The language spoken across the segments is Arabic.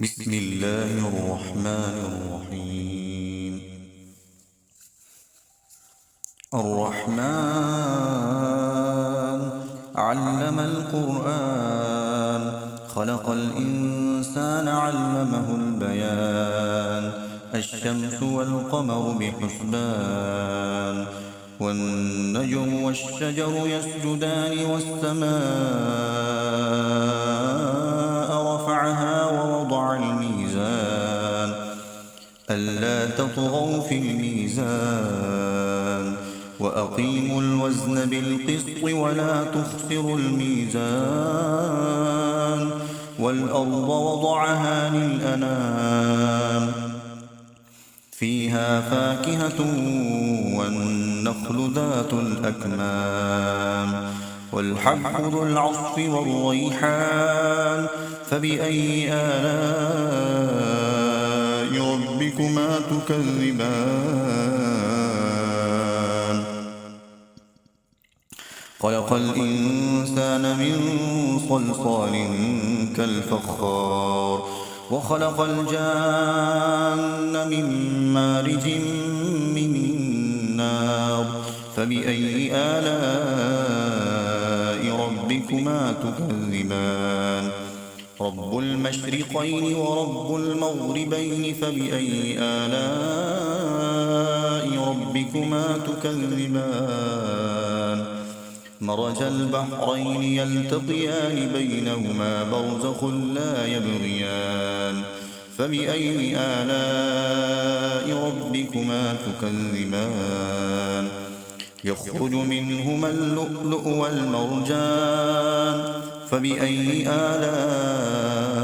بسم الله الرحمن الرحيم. الرحمن علم القرآن، خلق الإنسان علمه البيان. الشمس والقمر بحسبان، والنجم والشجر يسجدان، والسماء رفعها ووضع الميزان ألا تطغوا في الميزان، وأقيموا الوزن بالقسط ولا تخسروا الميزان. والأرض وضعها للأنام، فيها فاكهة والنخل ذات الأكمام، والحب ذو العصف والريحان. فبأي آلاء ربكما تكذبان؟ خلق الإنسان من صلصال كالفخار، وخلق الجان من مارج من نار. فبأي آلاء ربكما تكذبان؟ رب المشرقين ورب المغربين، فبأي آلاء ربكما تكذبان؟ مرج البحرين يلتقيان، بينهما برزخ لا يبغيان. فبأي آلاء ربكما تكذبان؟ يخرج منهما اللؤلؤ والمرجان. فبأي آلاء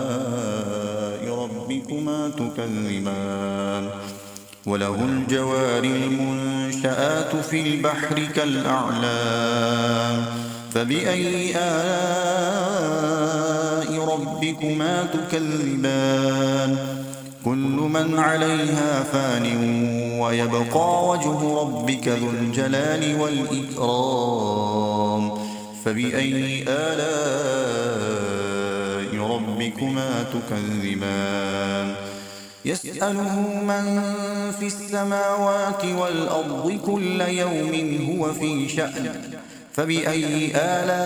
ربكما تكذبان؟ وله الجوار المنشآت في البحر كالأعلام. فبأي آلاء ربكما تكذبان؟ كل من عليها فان، ويبقى وجه ربك ذو الجلال والإكرام. فبأي آلاء ربكما تكذبان؟ يسأله من في السماوات والأرض كل يوم هو في شأن. فبأي آلاء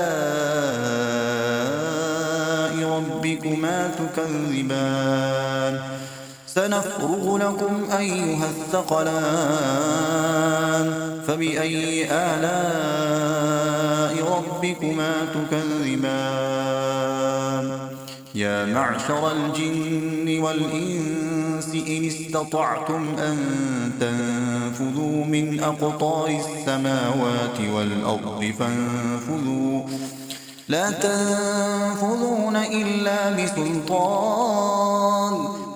ربكما تكذبان؟ سنفرغ لكم أيها الثقلان. فبأي آلاء ربكما تكذبان؟ يا معشر الجن والإنس إن استطعتم أن تنفذوا من أقطار السماوات والأرض فانفذوا، لا تنفذون إلا بسلطان.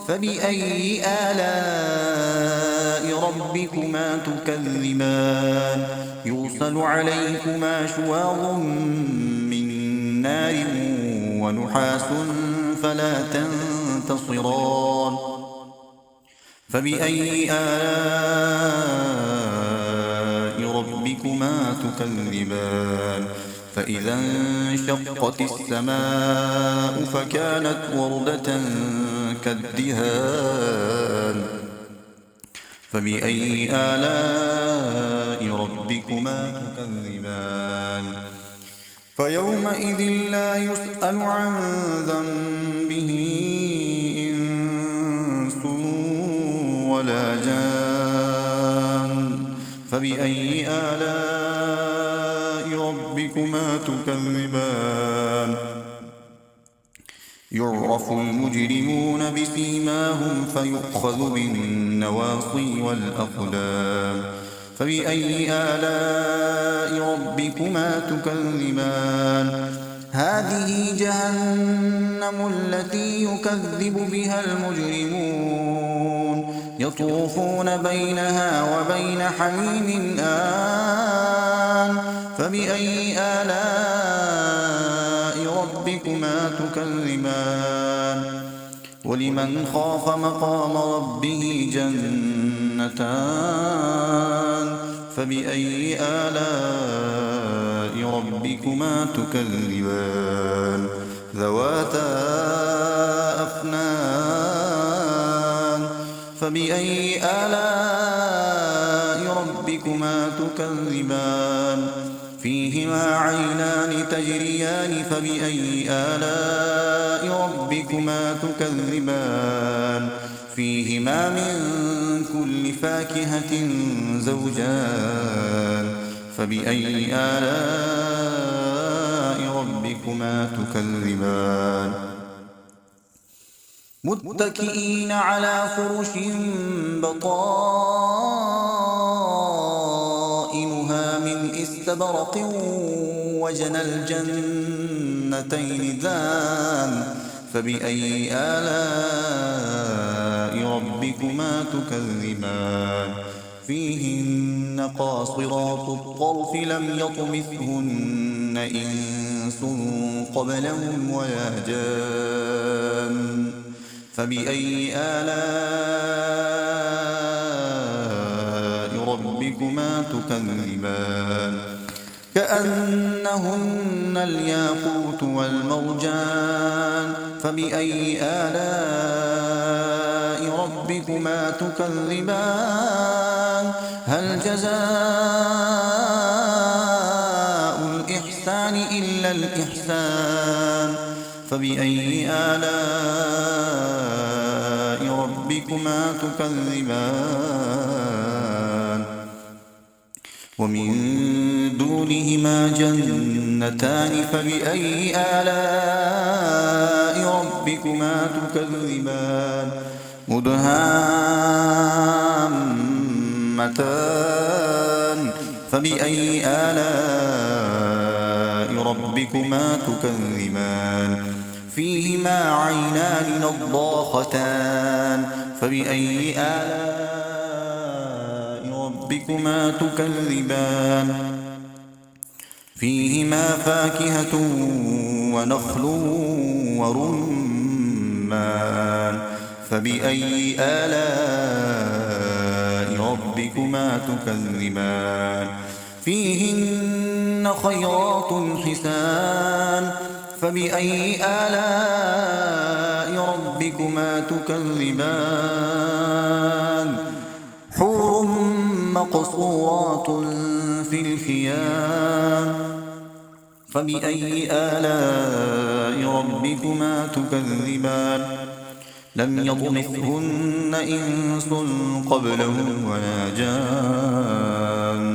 فبأي آلاء ربكما تكذبان؟ يرسل عليكما شواظ من نار ونحاس فلا تنتصران. فبأي آلاء ربكما تكذبان؟ فإذا انشقت السماء فكانت وردة كالدهان. فبأي آلاء ربكما تكذبان؟ فيومئذ لا يسأل عن ذنبه إنس ولا جان. فبأي آلاء ربكما تكذبان؟ يعرف المجرمون بسيماهم فيؤخذ بالنواصي والأقدام. فبأي آلاء ربكما تكذبان؟ هذه جهنم التي يكذب بها المجرمون، يطوفون بينها وبين حميم آن. فبأي آلاء ربكما تكذبان؟ ولمن خاف مقام ربه جنتان. فبأي آلاء ربكما تكذبان؟ ذواتا أفنان فبأي آلاء ربكما تكذبان فيهما عينان تجريان فبأي آلاء ربكما تكذبان فيهما من كل فاكهة زوجان فبأي آلاء ربكما تكذبان متكئين على فرش بطائنها من استبرق وجنى الجنتين دان فبأي آلاء ربكما تكذبان فيهن قاصرات الطرف لم يطمثهن إنس قبلهم ولا جان فبأي آلاء ربكما تكذبان كأنهن الياقوت والمرجان فبأي آلاء ربكما تكذبان هل جزاء الإحسان إلا الإحسان فبأي آلاء ربكما تكذبان ومن دونهما جنتان فبأي آلاء ربكما تكذبان مدهامتان فبأي آلاء ربكما تكذبان فيهما عينان نضاختان فبأي آلاء ربكما تكذبان فيهما فاكهة ونخل ورمان فبأي آلاء ربكما تكذبان فيهن خيرات حسان فبأي آلاء ربكما تكذبان حور مقصورات في الخيام فبأي آلاء ربكما تكذبان لم يطمثهن إنس قبلهم ولا جان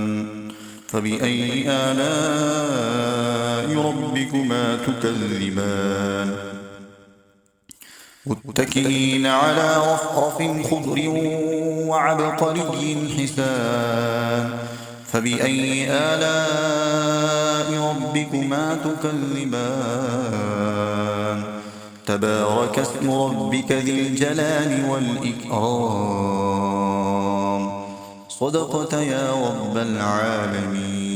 فبأي آلاء ربكما تكذبان متكئين على رفرف خضر وعبقري حسان فبأي آلاء ربكما تكذبان تبارك اسم ربك ذي الجلال والإكرام صدقت يا رب العالمين.